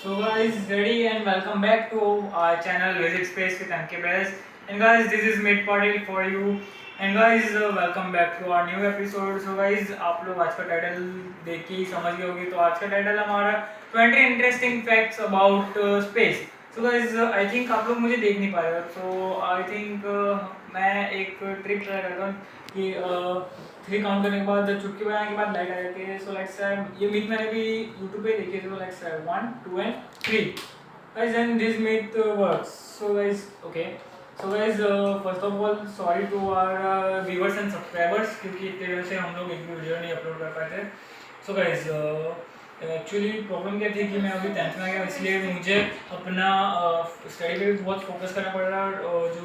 So guys, ready and welcome back to our channel Visit Space with Ankit Best. And guys, this is Mid Patil for you. And guys, welcome back to our new episode. So guys, आप लोग आज का title देख के ही समझ गए होंगे। तो आज का टाइटल हमारा 20 interesting facts about space. So guys I think आप लोग मुझे देख नहीं पाए। सो आई थिंक मैं एक ट्रिक ट्राई करता हूँ कि 3 काउंट करने के बाद चुटकी बजाने के बाद लाइट आ जाती है। सो लेट्स ये मीट मैंने भी यूट्यूब पे देखी है। So let's 1 2 and 3 guys, and this myth works. So guys, okay, so guys, first of all sorry to our viewers and subscribers क्योंकि इतने वजह से हम लोग एक भी वीडियो नहीं अपलोड कर पाए थे। सो गाइज एक्चुअली प्रॉब्लम क्या थी कि मैं अभी 10th में आ गया, इसलिए मुझे अपना स्टडी पे भी बहुत फोकस करना पड़ रहा है। और जो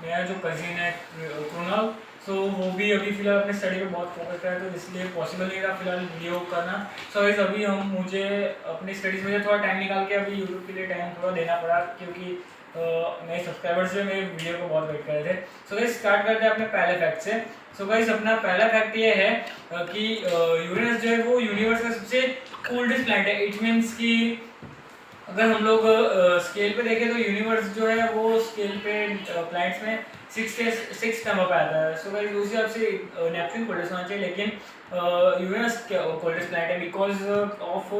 मेरा जो कजिन है कृणाल, सो वो भी अभी फिलहाल अपने स्टडी पे बहुत फोकस कर रहा है, तो इसलिए पॉसिबल नहीं रहा फिलहाल वीडियो करना। सो गाइस अभी मुझे अपनी स्टडीज़ में थोड़ा टाइम निकाल के अभी यूट्यूब के लिए टाइम थोड़ा देना पड़ा क्योंकि मेरे सब्सक्राइबर्स जो मेरे वीडियो को बहुत वेट कर रहे थे। सो गाइस स्टार्ट करते हैं अपने पहले फैक्ट से। सो गाइस अपना पहला फैक्ट ये है कि यूरेनस जो है वो यूनिवर्स का सबसे कोल्डेस्ट प्लैनेट है। इट मीन्स कि अगर हम लोग स्केल पे देखें तो यूनिवर्स जो है वो स्केल पे प्लैनेट्स में 6 नंबर पे आता है। सो गाइस उस हिसाब से नेपच्यून कोल्डेस्ट होना चाहिए, लेकिन यूरेनस कोल्डेस्ट प्लैनेट है बिकॉज ऑफ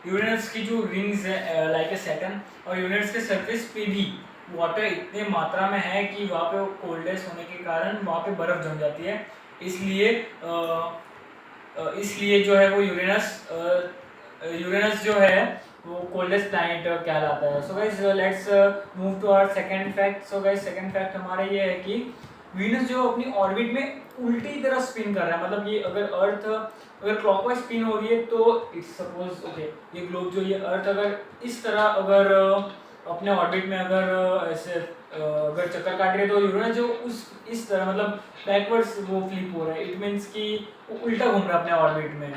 यूरेनस की जो रिंग्स है लाइक ए सैटर्न, और यूरेनस के सरफेस पे भी वाटर इतने मात्रा में है कि वहाँ पे कोल्डेस्ट होने के कारण वहाँ पे बर्फ़ जम जाती है। इसलिए जो है वो यूरेनस जो है वो कोल्डेस्ट प्लैनेट कहलाता है। So guys let's move to our second fact. So guys second fact हमारा ये है कि वीनस जो अपनी ऑर्बिट में उल्टी तरह स्पिन कर रहा है। मतलब ये अगर क्लॉकवाइज स्पिन हो रही है तो इट्स सपोज ओके, ये ग्लोब जो ये अर्थ अगर इस तरह अगर अपने ऑर्बिट में अगर ऐसे अगर चक्कर काट रही है तो यूरेनस जो इस तरह मतलब बैकवर्ड्स वो फ्लिप हो रहा है। इट मीन्स कि वो उल्टा घूम रहा है अपने ऑर्बिट में।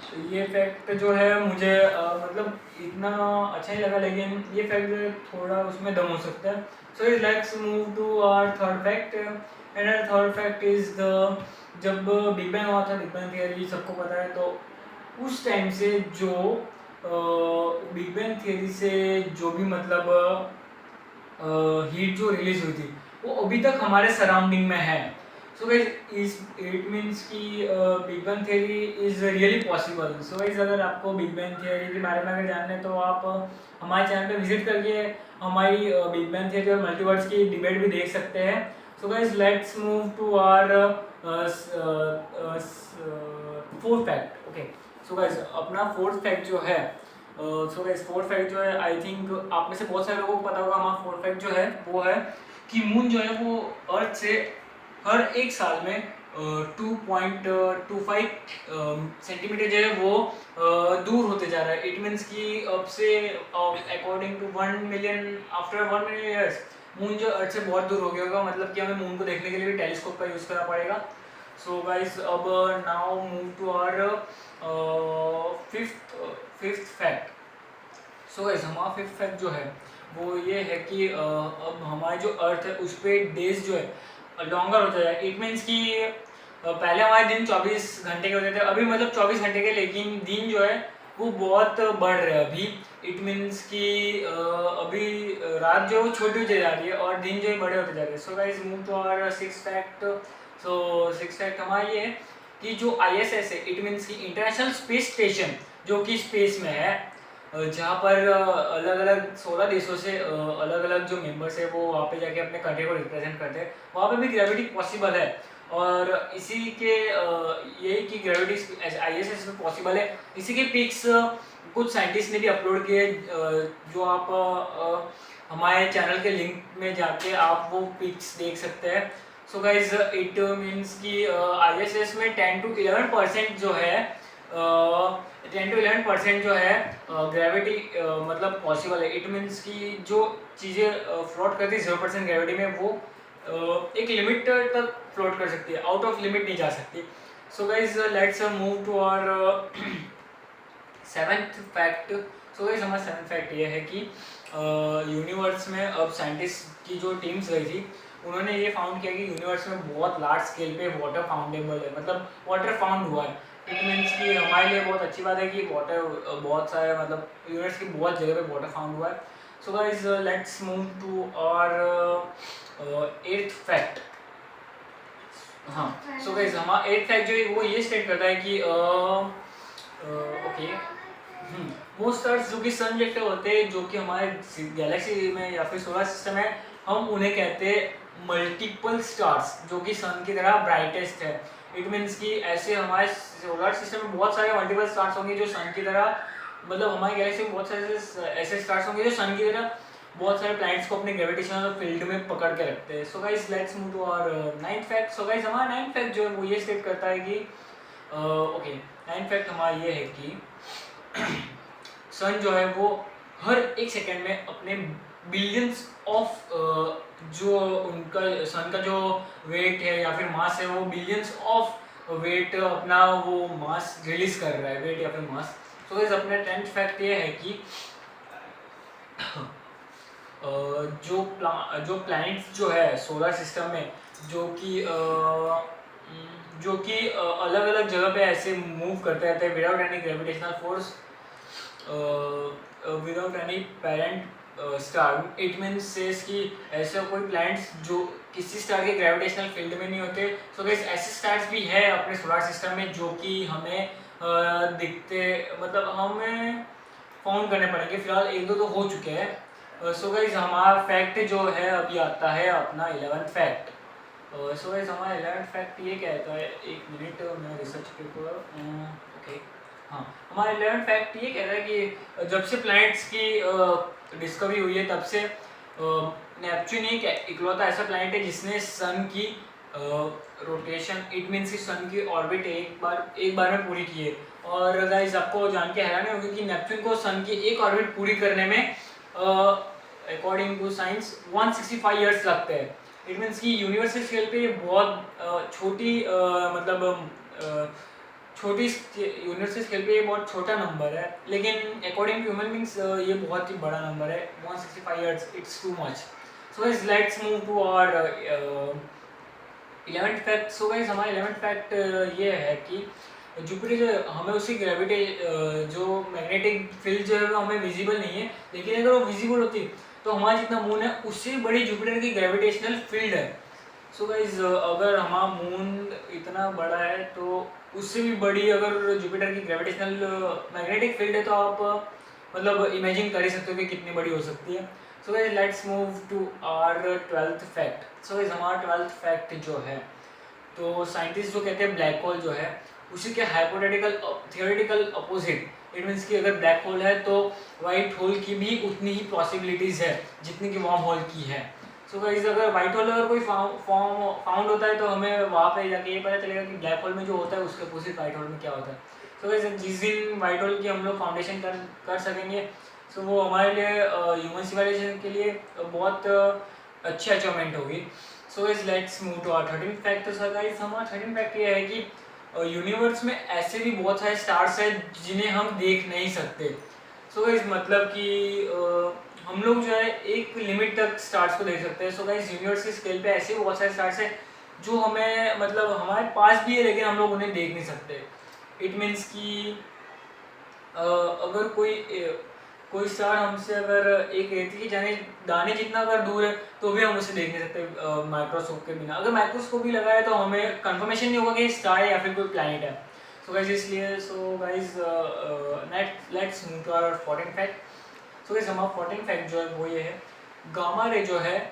तो ये फैक्ट जो है मुझे मतलब इतना अच्छा नहीं लगा, लेकिन ये फैक्ट थोड़ा उसमें दम हो सकता है। So let's move to our third fact. And our third fact is the जब बिग बैंग हुआ था, बिग बैंग थियरी सबको पता है, तो उस टाइम से जो बिग बैंग थियरी से जो भी मतलब हीट जो रिलीज हुई थी वो अभी तक हमारे सराउंडिंग में है। सो गाइस इट मीन्स कि big bang theory is really possible. So guys अगर आपको बिग बैंग थियरी के बारे में अगर जानना है तो आप हमारे चैनल पे विजिट करके हमारी बिग बैंग थियरी और मल्टीवर्स की डिबेट भी देख सकते हैं। So guys let's move to our fourth fact. Okay, so guys अपना फोर्थ फैक्ट जो है फोर्थ फैक्ट जो है आई थिंक आप में से बहुत सारे लोगों को पता होगा। हमारा फोर्थ फैक्ट जो है वो है कि मून जो है वो अर्थ से हर एक साल में 2.25 सेंटीमीटर जो है वो दूर होते जा रहा है। इट मीन्स कि अब से according to 1 million after 1 million years moon जो अर्थ से बहुत दूर हो गया होगा। मतलब कि हमें मून को देखने के लिए भी टेलीस्कोप का यूज़ करना पड़ेगा। सो गाइस अब now move to our fifth fact. So guys हमारा फिफ्थ फैक्ट जो है वो ये है कि अब हमारे जो अर्थ है उस पर डेज जो है लॉन्गर होता जाए। इट मीन्स कि पहले हमारे दिन 24 घंटे के होते थे, अभी मतलब 24 घंटे के, लेकिन दिन जो है वो बहुत बढ़ रहा है अभी। इट मीन्स कि अभी रात जो है वो छोटी होती जा रही है और दिन जो है बड़े होते जा रहे हैं। So guys move to our six fact. So six fact हमारा ये है कि जो ISS है, इट मीन्स कि इंटरनेशनल स्पेस स्टेशन जो कि स्पेस में है, जहाँ पर अलग अलग 16 देशों से अलग अलग जो मेंबर्स है वो वहाँ पे जाके अपने कंट्री को रिप्रेजेंट करते हैं। वहाँ पे भी ग्रेविटी पॉसिबल है, और इसी के यही कि ग्रेविटी ISS में पॉसिबल है। इसी के पिक्स कुछ साइंटिस्ट ने भी अपलोड किए, जो आप हमारे चैनल के लिंक में जाके आप वो पिक्स देख सकते हैं। सो गाइज इट मीन्स कि ISS में 10 to 11% जो है 10 to 11% जो है ग्रेविटी मतलब पॉसिबल है। इट मीन्स कि जो चीज़ें फ्लोट करती है 0% ग्रेविटी में वो एक लिमिट तक फ्लोट कर सकती है, आउट ऑफ लिमिट नहीं जा सकती। So guys let's move to our seventh fact. So guys हमारा सेवेंथ फैक्ट ये है कि यूनिवर्स में अब साइंटिस्ट की जो टीम्स गई थी उन्होंने ये फाउंड किया कि यूनिवर्स में बहुत लार्ज स्केल पे वाटर फाउंडेबल है, मतलब वाटर फाउंड हुआ है। इट मीन्स कि हमारे लिए बहुत अच्छी बात है कि वाटर बहुत सारे मतलब यूनिवर्स की बहुत जगह पे वाटर फाउंड हुआ है। So guys let's move to our eighth fact. हाँ, सो गाइस हमारा एट्थ फैक्ट जो है वो ये स्टेट करता है कि ओके मोस्ट स्टार्स जो कि सन जैसे होते हैं, जो कि हमारे गैलेक्सी में या फिर सोलर सिस्टम है, हम उन्हें कहते हैं मल्टीपल स्टार्स जो कि सन की तरह ब्राइटेस्ट है। इट मीन्स कि ऐसे हमारे सोलर सिस्टम में बहुत सारे मल्टीपल स्टार्स होंगे जो सन की तरह, मतलब हमारी गैलेक्सी में बहुत सारे ऐसे स्टार्स होंगे जो सन की तरह बहुत सारे प्लैनेट्स को अपने ग्रेविटेशनल फील्ड में पकड़ के रखते हैं। So guys let's move to our ninth fact. So guys हमारा नाइन्थ फैक्ट जो है वो ये स्टेट करता है कि ओके नाइन्थ फैक्ट हमारा ये है कि सन जो है वो हर एक सेकेंड में अपने बिलियंस ऑफ जो उनका सन का जो वेट है या फिर मास है, वो बिलियंस ऑफ वेट अपना वो मास रिलीज कर रहा है, वेट या फिर मास। सो गाइस अपने 10th फैक्ट ये है कि जो प्लैनेट्स जो है सोलर सिस्टम में जो कि अलग अलग जगह पे ऐसे मूव करते रहते हैं without any gravitational force, without any parent star. It means says कि ऐसे कोई प्लैनेट्स जो किसी स्टार के ग्रेविटेशनल फील्ड में नहीं होते। सो गाइस ऐसे स्टार्स भी है अपने सोलर सिस्टम में जो कि हमें दिखते, मतलब हमें फाउंड करने पड़ेंगे। फिलहाल एक दो तो हो चुके हैं। सो गाइस हमारा फैक्ट जो है अभी आता है अपना 11th फैक्ट। सो गाइस हमारा 11th फैक्ट ये कहता है, एक मिनट मैं रिसर्च पेपर ओके हाँ, हमारा 11th फैक्ट ये कहता है कि जब से प्लैनेट्स की डिस्कवरी हुई है तब से नेपच्यून एक इकलौता ऐसा प्लैनेट है जिसने सन की रोटेशन, इट मीन्स कि सन की ऑर्बिट एक बार में पूरी की है। और गाइस आपको जान के हैरानी होगी कि नेपच्यून को सन की एक ऑर्बिट पूरी करने में अकॉर्डिंग टू साइंस 165 ईयर्स लगते हैं। इट मीन्स कि यूनिवर्सल स्केल पे ये बहुत छोटी छोटी यूनिवर्सल स्केल पे ये बहुत छोटा नंबर है, लेकिन अकॉर्डिंग टू ह्यूमन बींग्स ये बहुत ही बड़ा नंबर है। 165 years it's too much. So guys let's move to our 11th fact. So guys हमारा 11th फैक्ट ये है कि जुपिटर जो हमें उसकी ग्रेविटी जो मैग्नेटिक फील्ड जो है वो हमें विजिबल नहीं है, लेकिन अगर वो विजिबल होती तो हमारा जितना मून है उससे बड़ी जुपिटर की ग्रेविटेशनल फील्ड है। सो गाइस अगर हमारा मून इतना बड़ा है तो उससे भी बड़ी अगर जुपिटर की ग्रेविटेशनल मैग्नेटिक फील्ड है तो आप मतलब इमेजिन कर ही सकते हो कि कितनी बड़ी हो सकती है। So guys let's move to our 12th fact. So guys हमारा 12th फैक्ट जो है, तो साइंटिस्ट जो कहते हैं ब्लैक होल जो है उसी के hypothetical theoretical opposite. It means कि अगर ब्लैक होल है तो वाइट होल की भी उतनी ही पॉसिबिलिटीज़ है जितनी कि वार्म होल की है। सो गाइस अगर वाइट होल अगर कोई फाउंड होता है तो हमें वहाँ पे जाके ये पता चलेगा कि ब्लैक होल में जो होता है उसके अपोजिट वाइट होल में क्या होता है। सो गाइस जिस दिन वाइट होल की हम लोग फाउंडेशन कर सकेंगे सो वो हमारे लिए ह्यूमन सिविलाइजेशन के लिए बहुत अच्छी अचीवमेंट होगी। So guys let's move to our 13th fact. तो सर गाइस हमारा 13th फैक्ट ये है कि यूनिवर्स में ऐसे भी बहुत सारे स्टार्स हैं जिन्हें हम देख नहीं सकते। सो गाइस मतलब कि हम लोग जो है एक लिमिट तक स्टार्स को देख सकते हैं। सो गाइस यूनिवर्स के स्केल पे ऐसे बहुत सारे स्टार्स हैं जो हमें मतलब हमारे पास भी है लेकिन हम लोग उन्हें देख नहीं सकते। इट मीन्स कि अगर कोई स्टार हमसे अगर एक रेती के दाने जितना अगर दूर है तो भी हम उसे देख नहीं सकते माइक्रोस्कोप के बिना। अगर माइक्रोस्कोप भी लगाए तो हमें कंफर्मेशन नहीं होगा कि स्टार है या फिर कोई प्लैनेट है। सो गाइस इसलिए so guys let's move to our 14th fact. So guys हमारा 14th फैक्ट जो है वो ये है, गामा रे जो है,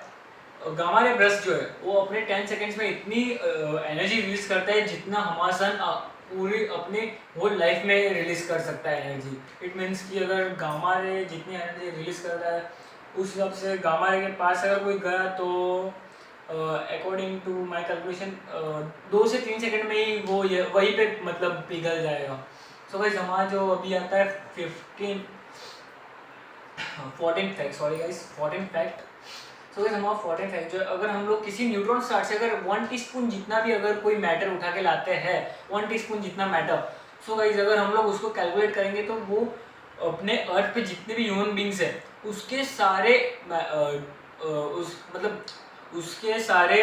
गामा रे बर्स्ट जो है वो अपने 10 सेकेंड्स में इतनी एनर्जी रिलीज करता है जितना हमारा सन पूरी अपने होल लाइफ में रिलीज कर सकता है एनर्जी। इट मीन्स कि अगर गामा रे जितनी एनर्जी रिलीज करता है उस हिसाब से गामा रे के पास अगर कोई गया तो अकॉर्डिंग टू माय कैलकुलेशन 2 से 3 सेकंड में ही वो वहीं पे मतलब पिघल जाएगा। सो गाइस हमारा जो अभी आता है 14th fact, sorry guys 14th fact. So guys हमारा 14th फैक्ट जो है, अगर हम लोग किसी न्यूट्रॉन स्टार से अगर 1 टीस्पून जितना भी अगर कोई मैटर उठा के लाते हैं, 1 टीस्पून जितना मैटर, सो गाइस अगर हम लोग उसको कैलकुलेट करेंगे तो वो अपने अर्थ पे जितने भी ह्यूमन बींग्स हैं उसके सारे उसके सारे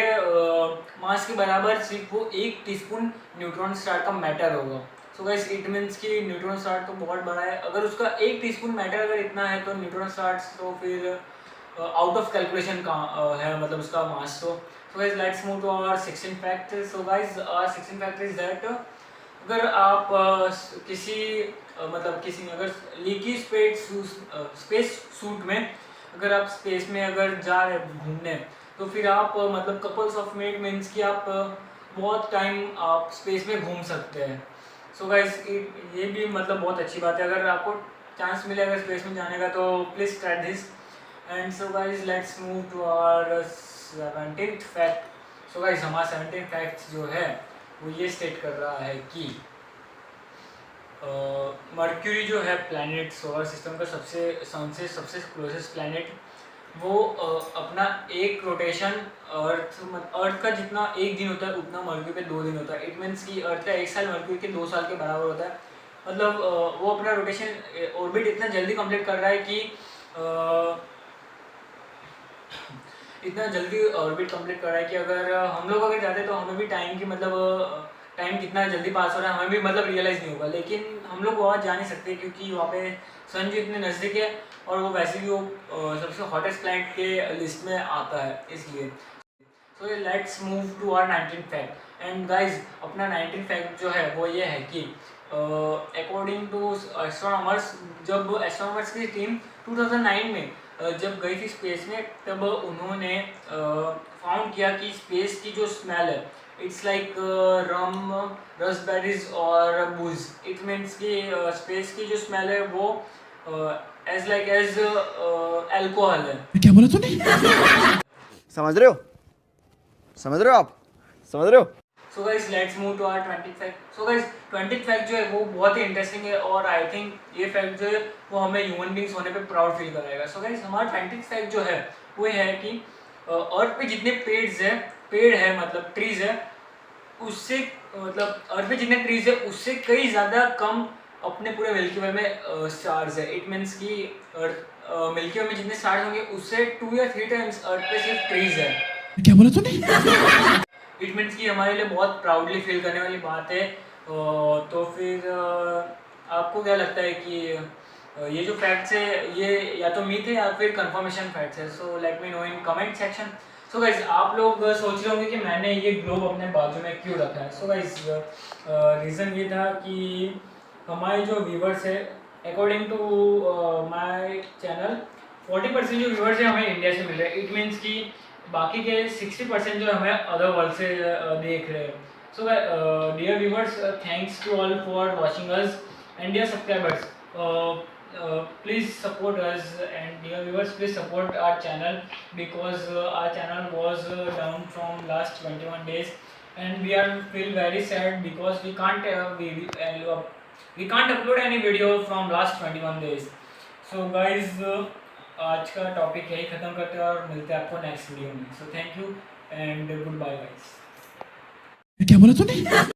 मास के बराबर सिर्फ वो 1 टीस्पून न्यूट्रॉन स्टार का मैटर होगा। सो गाइस इट मीन्स कि न्यूट्रॉन स्टार तो बहुत बड़ा है, अगर उसका 1 टीस्पून मैटर अगर इतना है तो न्यूट्रॉन स्टार्स तो फिर आउट ऑफ कैलकुलेशन का है, मतलब उसका मास। तो guys let's move to our 16th fact. So guys our 16th fact is that अगर आप किसी मतलब किसी अगर लीकी स्पेस सूट में अगर आप स्पेस में अगर जा रहे घूमने, तो फिर आप मतलब कपल्स ऑफ मेट मीन्स कि आप बहुत टाइम आप स्पेस में घूम सकते हैं। सो गाइस ये भी मतलब बहुत अच्छी बात है, अगर आपको चांस मिले अगर स्पेस में जाने का तो please try this. And so guys let's move to our 17th fact. So guys हमारा 17th फैक्ट जो है वो ये स्टेट कर रहा है कि मर्क्यूरी जो है प्लैनेट सोलर सिस्टम का सन से सबसे क्लोजेस्ट प्लैनेट, वो अपना एक रोटेशन अर्थ का जितना एक दिन होता है उतना मर्क्यूरी पे 2 दिन होता है। इट मीन्स कि अर्थ का 1 साल मर्क्यूरी के 2 साल के बराबर होता है। मतलब वो अपना रोटेशन ऑर्बिट इतना जल्दी कंप्लीट कर रहा है कि इतना जल्दी ऑर्बिट कंप्लीट कर रहा है कि अगर हम लोग अगर जाते तो हमें भी टाइम की मतलब टाइम कितना जल्दी पास हो रहा है हमें भी मतलब रियलाइज़ नहीं होगा, लेकिन हम लोग वहाँ जा नहीं सकते क्योंकि वहाँ पे सन जो इतने नज़दीक है और वो वैसे भी वो सबसे हॉटेस्ट प्लैनेट के लिस्ट में आता है इसलिए। So let's move to our 19th fact. And guys अपना 19th फैक्ट जो है वो ये है कि अकॉर्डिंग टू एस्ट्रोनॉमर्स, जब एस्ट्रोनॉमर्स की टीम 2009 में जब गई थी स्पेस में, तब उन्होंने फाउंड किया कि स्पेस की जो स्मेल है इट्स लाइक रम, रसबेरीज और बूज। इट मीन्स कि स्पेस की जो स्मेल है वो एज लाइक एज अल्कोहल है। क्या बोला तूने? समझ रहे हो? समझ रहे हो आप? समझ रहे हो? So guys let's move to our 20th fact. So guys 20th fact जो है वो बहुत ही इंटरेस्टिंग है और आई थिंक ये फैक्ट जो है वो हमें ह्यूमन बींग्स होने पे प्राउड फील कराएगा। सो गाइस हमारा 20th फैक्ट जो है वो है कि अर्थ पे जितने पेड़ है मतलब ट्रीज है, उससे मतलब अर्थ पे जितने ट्रीज है उससे कई ज़्यादा कम अपने पूरे मिल्की वे में स्टार्स है। इट मीन्स कि मिल्की वे में जितने स्टार्स होंगे उससे 2 या 3 टाइम्स अर्थ पे सिर्फ ट्रीज है। क्या बोला तूने? इट मीन्स कि हमारे लिए बहुत प्राउडली फील करने वाली बात है। तो फिर आपको क्या लगता है कि ये जो फैक्ट्स है ये या तो मीथ है या फिर कंफर्मेशन फैक्ट्स है? So let me know in comment section. So guys आप लोग सोच रहे होंगे कि मैंने ये ग्लोब अपने बाजू में क्यों रखा है। सो गाइज रीज़न ये था कि हमारे जो व्यूवर्स है अकॉर्डिंग टू माय चैनल 40% जो व्यूवर्स है हमें इंडिया से मिल रहे हैं। इट मीन्स कि बाकी के 60% जो हमें अदर वर्ल्ड से देख रहे हैं। So dear viewers, thanks to all for watching us and dear subscribers, please support us, and dear viewers please support our channel because our channel was down from last 21 days and we are feel very sad because we can't upload any video from last 21 days. So guys आज का topic यही ख़त्म करते हैं और मिलते हैं आपको नेक्स्ट वीडियो में। So thank you and good bye guys. क्या बोला तूने?